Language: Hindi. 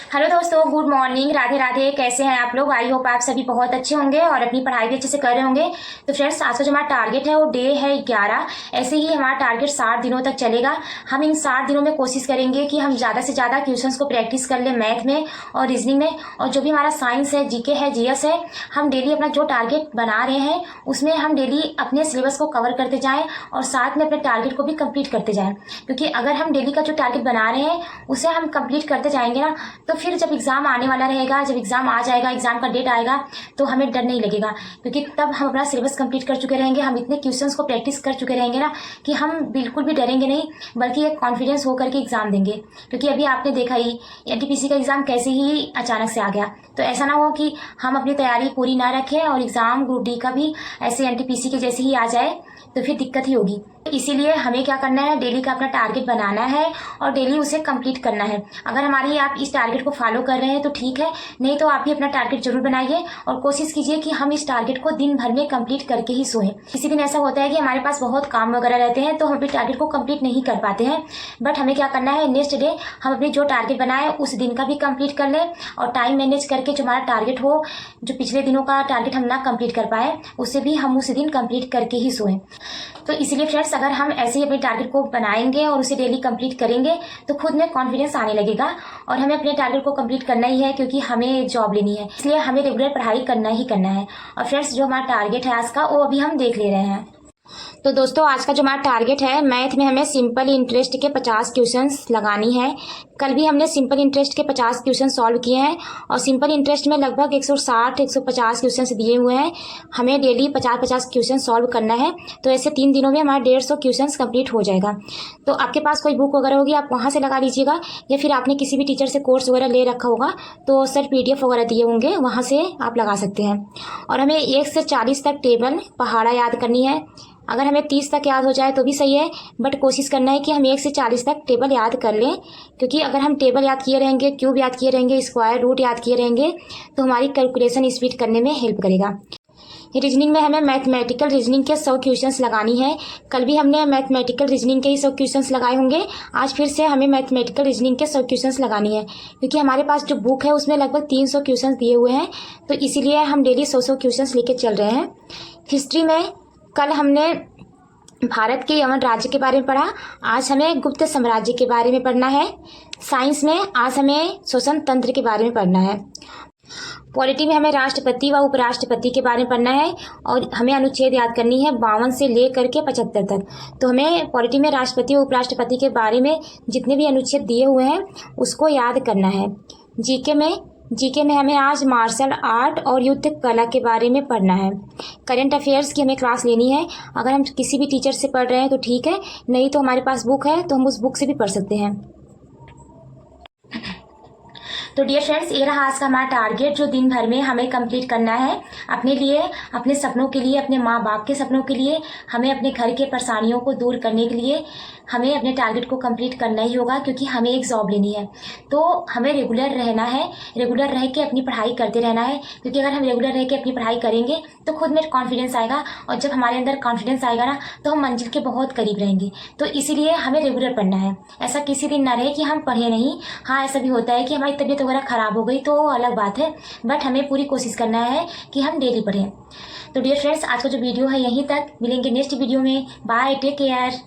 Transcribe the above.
हेलो दोस्तों, गुड मॉर्निंग, राधे राधे। कैसे हैं आप लोग? आई होप आप सभी बहुत अच्छे होंगे और अपनी पढ़ाई भी अच्छे से कर रहे होंगे। तो फ्रेंड्स, आज का जो हमारा टारगेट है वो डे है 11। ऐसे ही हमारा टारगेट 60 दिनों तक चलेगा। हम इन 60 दिनों में कोशिश करेंगे कि हम ज़्यादा से ज़्यादा क्वेश्चंस को प्रैक्टिस कर लें मैथ में और रीजनिंग में, और जो भी हमारा साइंस है, जीके है, जीएस है, हम डेली अपना जो टारगेट बना रहे हैं उसमें हम डेली अपने सिलेबस को कवर करते जाएँ और साथ में अपने टारगेट को भी कंप्लीट करते जाएँ। क्योंकि अगर हम डेली का जो टारगेट बना रहे हैं उसे हम कंप्लीट करते जाएंगे ना, तो फिर जब एग्ज़ाम आने वाला रहेगा, जब एग्ज़ाम आ जाएगा, एग्ज़ाम का डेट आएगा, तो हमें डर नहीं लगेगा। क्योंकि तब हम अपना सिलेबस कंप्लीट कर चुके रहेंगे, हम इतने क्वेश्चंस को प्रैक्टिस कर चुके रहेंगे ना कि हम बिल्कुल भी डरेंगे नहीं, बल्कि एक कॉन्फिडेंस होकर के एग्ज़ाम देंगे। क्योंकि अभी आपने देखा ही एनटीपीसी का एग्ज़ाम कैसे ही अचानक से आ गया। तो ऐसा ना हो कि हम अपनी तैयारी पूरी ना रखें और एग्ज़ाम ग्रुप डी का भी ऐसे एनटीपीसी के जैसे ही आ जाए, तो फिर दिक्कत ही होगी। इसीलिए हमें क्या करना है, डेली का अपना टारगेट बनाना है और डेली उसे कंप्लीट करना है। अगर हमारी आप इस टारगेट को फॉलो कर रहे हैं तो ठीक है, नहीं तो आप भी अपना टारगेट जरूर बनाइए और कोशिश कीजिए कि हम इस टारगेट को दिन भर में कंप्लीट करके ही सोएं। किसी दिन ऐसा होता है कि हमारे पास बहुत काम वगैरह रहते हैं तो हम अपने टारगेट को कंप्लीट नहीं कर पाते हैं, बट हमें क्या करना है, नेक्स्ट डे हम अपने जो टारगेट बनाए उस दिन का भी कंप्लीट कर लें और टाइम मैनेज करके जो हमारा टारगेट हो, जो पिछले दिनों का टारगेट हम ना कंप्लीट कर पाए उसे भी हम उस दिन कंप्लीट करके ही सोएं। तो इसलिए फ्रेंड्स, अगर हम ऐसे ही अपने टारगेट को बनाएंगे और उसे डेली कंप्लीट करेंगे तो खुद में कॉन्फिडेंस आने लगेगा। और हमें अपने टारगेट को कंप्लीट करना ही है, क्योंकि हमें जॉब लेनी है, इसलिए हमें रेगुलर पढ़ाई करना ही करना है। और फ्रेंड्स, जो हमारा टारगेट है आज का वो अभी हम देख ले रहे हैं। तो दोस्तों, आज का जो हमारा टारगेट है, मैथ में हमें सिंपल इंटरेस्ट के 50 क्वेश्चंस लगानी है। कल भी हमने सिंपल इंटरेस्ट के 50 क्वेश्चन सॉल्व किए हैं और सिंपल इंटरेस्ट में लगभग 160-150 क्वेश्चंस दिए हुए हैं। हमें डेली 50-50 क्वेश्चन सॉल्व करना है। तो ऐसे 3 दिनों में हमारा 150 क्वेश्चंस कंप्लीट हो जाएगा। तो आपके पास कोई बुक वगैरह होगी, आप वहाँ से लगा लीजिएगा, या फिर आपने किसी भी टीचर से कोर्स वगैरह ले रखा होगा तो सर PDF वगैरह दिए होंगे, वहाँ से आप लगा सकते हैं। और हमें 1 से 40 तक टेबल पहाड़ा याद करनी है। अगर हमें 30 तक याद हो जाए तो भी सही है, बट कोशिश करना है कि हम 1 से 40 तक टेबल याद कर लें। क्योंकि अगर हम टेबल याद किए रहेंगे, क्यूब याद किए रहेंगे, स्क्वायर रूट याद किए रहेंगे, तो हमारी कैलकुलेशन स्पीड करने में हेल्प करेगा। रीजनिंग में हमें मैथमेटिकल रीजनिंग के 100 क्वेश्चंस लगानी है। कल भी हमने मैथमेटिकल रीजनिंग के ही 100 क्वेश्चंस लगाए होंगे। आज फिर से हमें मैथमेटिकल रीजनिंग के 100 क्वेश्चंस लगानी है, क्योंकि हमारे पास जो बुक है उसमें लगभग 300 क्वेश्चंस दिए हुए हैं। तो इसीलिए हम डेली 100 क्वेश्चंस लेके चल रहे हैं। हिस्ट्री में कल हमने भारत के यवन राज्य के बारे में पढ़ा, आज हमें गुप्त साम्राज्य के बारे में पढ़ना है। साइंस में आज हमें श्वसन तंत्र के बारे में पढ़ना है। पॉलिटी में हमें राष्ट्रपति व उपराष्ट्रपति के बारे में पढ़ना है और हमें अनुच्छेद याद करनी है 52 से लेकर के 75 तक। तो हमें पॉलिटी में राष्ट्रपति व उपराष्ट्रपति के बारे में जितने भी अनुच्छेद दिए हुए हैं उसको याद करना है। जीके में हमें आज मार्शल आर्ट और युद्ध कला के बारे में पढ़ना है। करंट अफेयर्स की हमें क्लास लेनी है। अगर हम किसी भी टीचर से पढ़ रहे हैं तो ठीक है, नहीं तो हमारे पास बुक है तो हम उस बुक से भी पढ़ सकते हैं। तो डियर फ्रेंड्स, ये रहा आज का हमारा टारगेट जो दिन भर में हमें कंप्लीट करना है। अपने लिए, अपने सपनों के लिए, अपने माँ बाप के सपनों के लिए, हमें अपने घर के परेशानियों को दूर करने के लिए हमें अपने टारगेट को कंप्लीट करना ही होगा, क्योंकि हमें एक जॉब लेनी है। तो हमें रेगुलर रहना है, रेगुलर रह के अपनी पढ़ाई करते रहना है। क्योंकि अगर हम रेगुलर रह के अपनी पढ़ाई करेंगे तो खुद में कॉन्फिडेंस आएगा, और जब हमारे अंदर कॉन्फिडेंस आएगा ना तो हम मंजिल के बहुत करीब रहेंगे। तो इसीलिए हमें रेगुलर पढ़ना है। ऐसा किसी दिन ना रहे कि हम पढ़े नहीं। हाँ, ऐसा भी होता है कि हमारी तबीयत वगैरह खराब हो गई तो अलग बात है, बट हमें पूरी कोशिश करना है कि हम डेली पढ़ें। तो डियर फ्रेंड्स, आज का जो वीडियो है यहीं तक, मिलेंगे नेक्स्ट वीडियो में। Bye, take care.